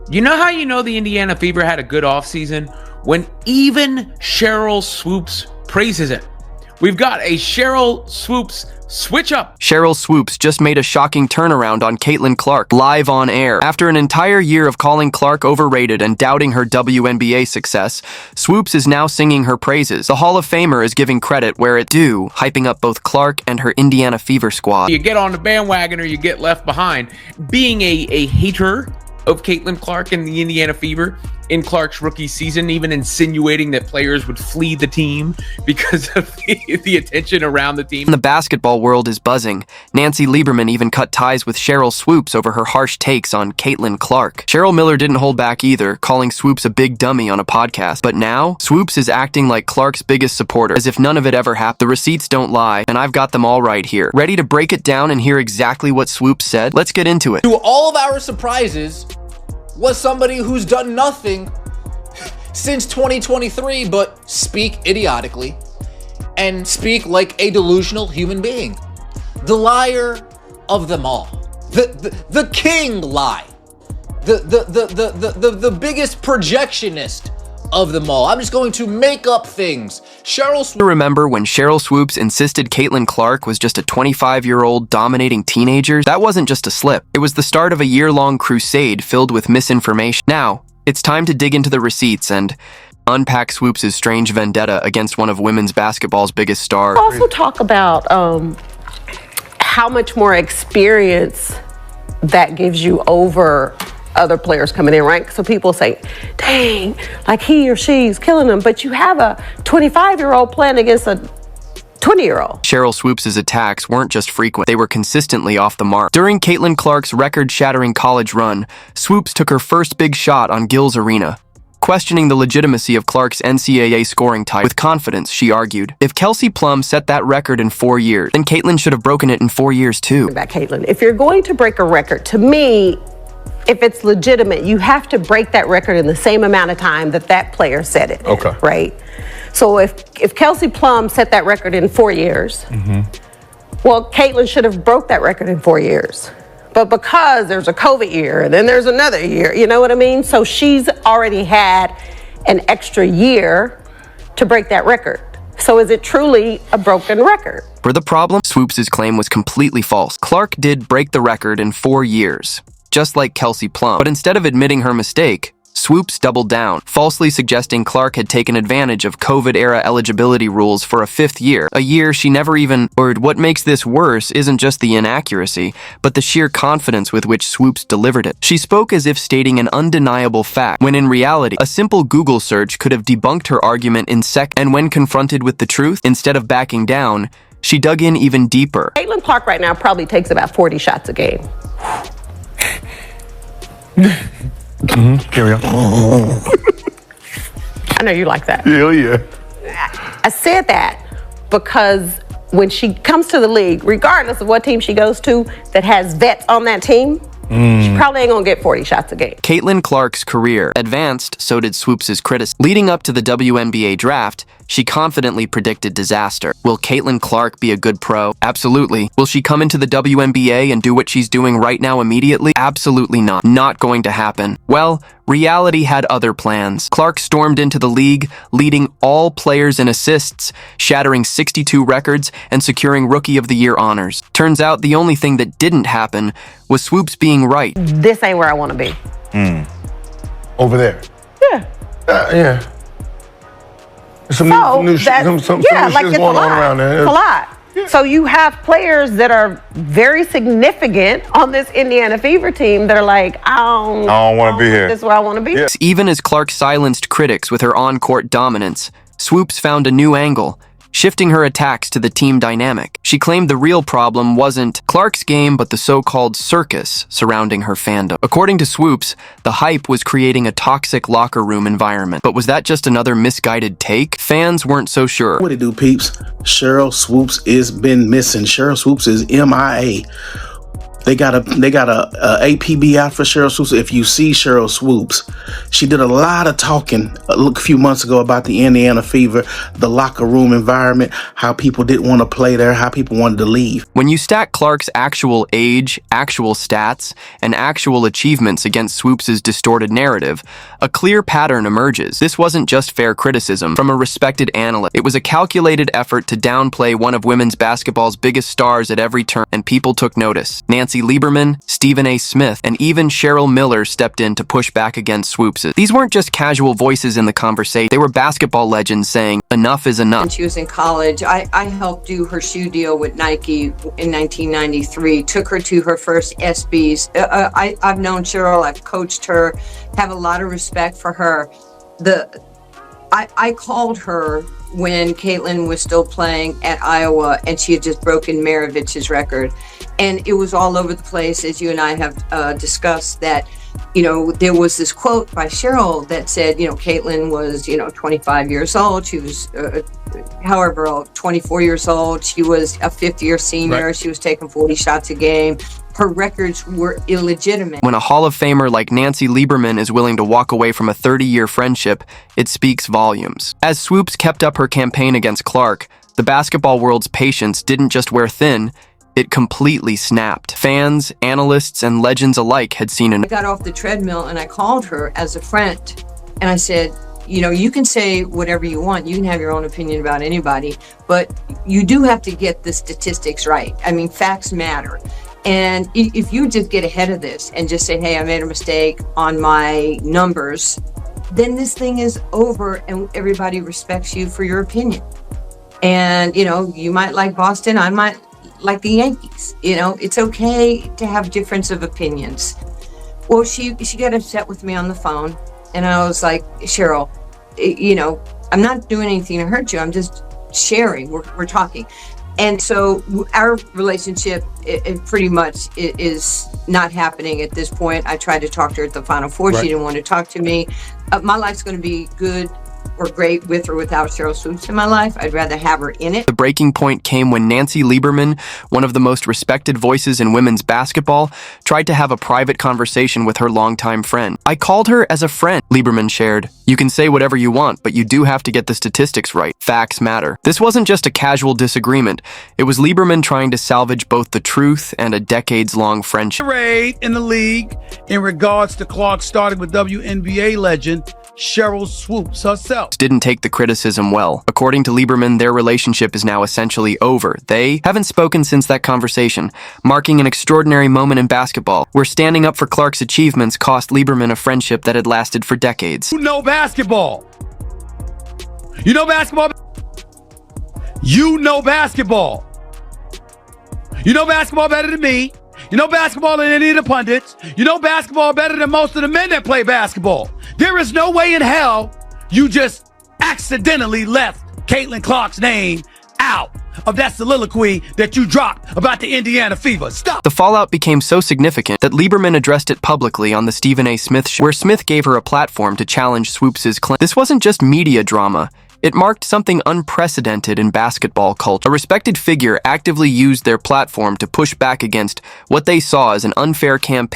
You know how you know the Indiana Fever had a good offseason? When even Sheryl Swoopes praises it. We've got a Sheryl Swoopes switch up. Sheryl Swoopes just made a shocking turnaround on Caitlin Clark live on air. After an entire year of calling Clark overrated and doubting her WNBA success, Swoopes is now singing her praises. The Hall of Famer is giving credit where it's due, hyping up both Clark and her Indiana Fever squad. You get on the bandwagon or you get left behind. Being a hater of Caitlin Clark and the Indiana Fever in Clark's rookie season, even insinuating that players would flee the team because of the attention around the team. The basketball world is buzzing. Nancy Lieberman even cut ties with Sheryl Swoopes over her harsh takes on Caitlin Clark. Cheryl Miller didn't hold back either, calling Swoopes a big dummy on a podcast. But now, Swoopes is acting like Clark's biggest supporter, as if none of it ever happened. The receipts don't lie, and I've got them all right here. Ready to break it down and hear exactly what Swoopes said? Let's get into it. To all of our surprises, was somebody who's done nothing since 2023 but speak idiotically and speak like a delusional human being. The liar of them all. The king lie. The biggest projectionist of them all. I'm just going to make up things. Sheryl Swoopes. Remember when Sheryl Swoopes insisted Caitlin Clark was just a 25-year-old dominating teenagers? That wasn't just a slip. It was the start of a year-long crusade filled with misinformation. Now, it's time to dig into the receipts and unpack Swoopes' strange vendetta against one of women's basketball's biggest stars. Also talk about how much more experience that gives you over other players coming in, right? So people say, dang, like he or she's killing them, but you have a 25-year-old playing against a 20-year-old. Sheryl Swoopes' attacks weren't just frequent, they were consistently off the mark. During Caitlin Clark's record-shattering college run, Swoopes took her first big shot on Gil's Arena. Questioning the legitimacy of Clark's NCAA scoring title. With confidence, she argued, if Kelsey Plum set that record in 4 years, then Caitlin should have broken it in 4 years too. About Caitlin, if you're going to break a record, to me, if it's legitimate, you have to break that record in the same amount of time that player set it. Okay. Right? So if Kelsey Plum set that record in 4 years, well, Caitlin should have broke that record in 4 years. But because there's a COVID year and then there's another year, you know what I mean? So she's already had an extra year to break that record. So is it truly a broken record? For the problem, Swoopes' claim was completely false. Clark did break the record in 4 years. Just like Kelsey Plum. But instead of admitting her mistake, Swoopes doubled down, falsely suggesting Clark had taken advantage of COVID-era eligibility rules for a 5th year, a year she never even ordered. What makes this worse isn't just the inaccuracy, but the sheer confidence with which Swoopes delivered it. She spoke as if stating an undeniable fact, when in reality, a simple Google search could have debunked her argument in seconds. And when confronted with the truth, instead of backing down, she dug in even deeper. Caitlin Clark right now probably takes about 40 shots a game. Carry on. I know you like that. Hell yeah. I said that because when she comes to the league, regardless of what team she goes to that has vets on that team, she probably ain't gonna get 40 shots a game. Caitlin Clark's career advanced, so did Swoopes' criticism. Leading up to the WNBA draft, she confidently predicted disaster. Will Caitlin Clark be a good pro? Absolutely. Will she come into the WNBA and do what she's doing right now immediately? Absolutely not. Not going to happen. Well, reality had other plans. Clark stormed into the league, leading all players in assists, shattering 62 records, and securing Rookie of the Year honors. Turns out the only thing that didn't happen was Swoopes being right. This ain't where I want to be. Over there. Yeah. Yeah. Some new shit going on around there. It's a lot. Yeah. So you have players that are very significant on this Indiana Fever team that are like, I don't want to be here. This is where I want to be. Yeah. Even as Clark silenced critics with her on-court dominance, Swoopes found a new angle, shifting her attacks to the team dynamic. She claimed the real problem wasn't Clark's game, but the so-called circus surrounding her fandom. According to Swoopes, the hype was creating a toxic locker room environment. But was that just another misguided take? Fans weren't so sure. What it do, peeps? Sheryl Swoopes is been missing. Sheryl Swoopes is MIA. They got a APB out for Sheryl Swoopes. If you see Sheryl Swoopes, she did a lot of talking a few months ago about the Indiana Fever, the locker room environment, how people didn't want to play there, how people wanted to leave. When you stack Clark's actual age, actual stats, and actual achievements against Swoopes' distorted narrative, a clear pattern emerges. This wasn't just fair criticism from a respected analyst. It was a calculated effort to downplay one of women's basketball's biggest stars at every turn, and people took notice. Nancy Lieberman, Stephen A. Smith, and even Cheryl Miller stepped in to push back against Swoopes. These weren't just casual voices in the conversation. They were basketball legends saying, enough is enough. When she was in college, I helped do her shoe deal with Nike in 1993, took her to her first ESPYs. I've known Cheryl, I've coached her, have a lot of respect for her. I called her when Caitlin was still playing at Iowa and she had just broken Maravich's record. And it was all over the place, as you and I have discussed, that, there was this quote by Cheryl that said, Caitlin was, 25 years old. She was, 24 years old. She was a fifth-year senior. Right. She was taking 40 shots a game. Her records were illegitimate. When a Hall of Famer like Nancy Lieberman is willing to walk away from a 30-year friendship, it speaks volumes. As Swoopes kept up her campaign against Clark, the basketball world's patience didn't just wear thin, it completely snapped. Fans, analysts, and legends alike had seen I got off the treadmill and I called her as a friend and I said, you can say whatever you want. You can have your own opinion about anybody, but you do have to get the statistics right. I mean, facts matter. And if you just get ahead of this and just say, hey, I made a mistake on my numbers, then this thing is over and everybody respects you for your opinion. And, you might like Boston, I might like the Yankees. It's okay to have difference of opinions. Well, she got upset with me on the phone and I was like, Cheryl, I'm not doing anything to hurt you. I'm just sharing. We're talking. And so our relationship, it pretty much is not happening at this point. I tried to talk to her at the Final Four. Right. She didn't want to talk to me. My life's going to be good or great with or without Sheryl Swoopes in my life. I'd rather have her in it. The breaking point came when Nancy Lieberman, one of the most respected voices in women's basketball, tried to have a private conversation with her longtime friend. I called her as a friend, Lieberman shared. You can say whatever you want, but you do have to get the statistics right. Facts matter. This wasn't just a casual disagreement. It was Lieberman trying to salvage both the truth and a decades-long friendship. In the league in regards to Clark starting with WNBA legend Sheryl Swoopes herself. Didn't take the criticism well. According to Lieberman, their relationship is now essentially over. They haven't spoken since that conversation, marking an extraordinary moment in basketball, where standing up for Clark's achievements cost Lieberman a friendship that had lasted for decades. You know basketball. You know basketball. You know basketball. You know basketball better than me. You know basketball than any of the pundits. You know basketball better than most of the men that play basketball. There is no way in hell you just accidentally left Caitlin Clark's name out of that soliloquy that you dropped about the Indiana Fever. Stop. The fallout became so significant that Lieberman addressed it publicly on the Stephen A. Smith show, where Smith gave her a platform to challenge Swoopes' claim. This wasn't just media drama. It marked something unprecedented in basketball culture. A respected figure actively used their platform to push back against what they saw as an unfair campaign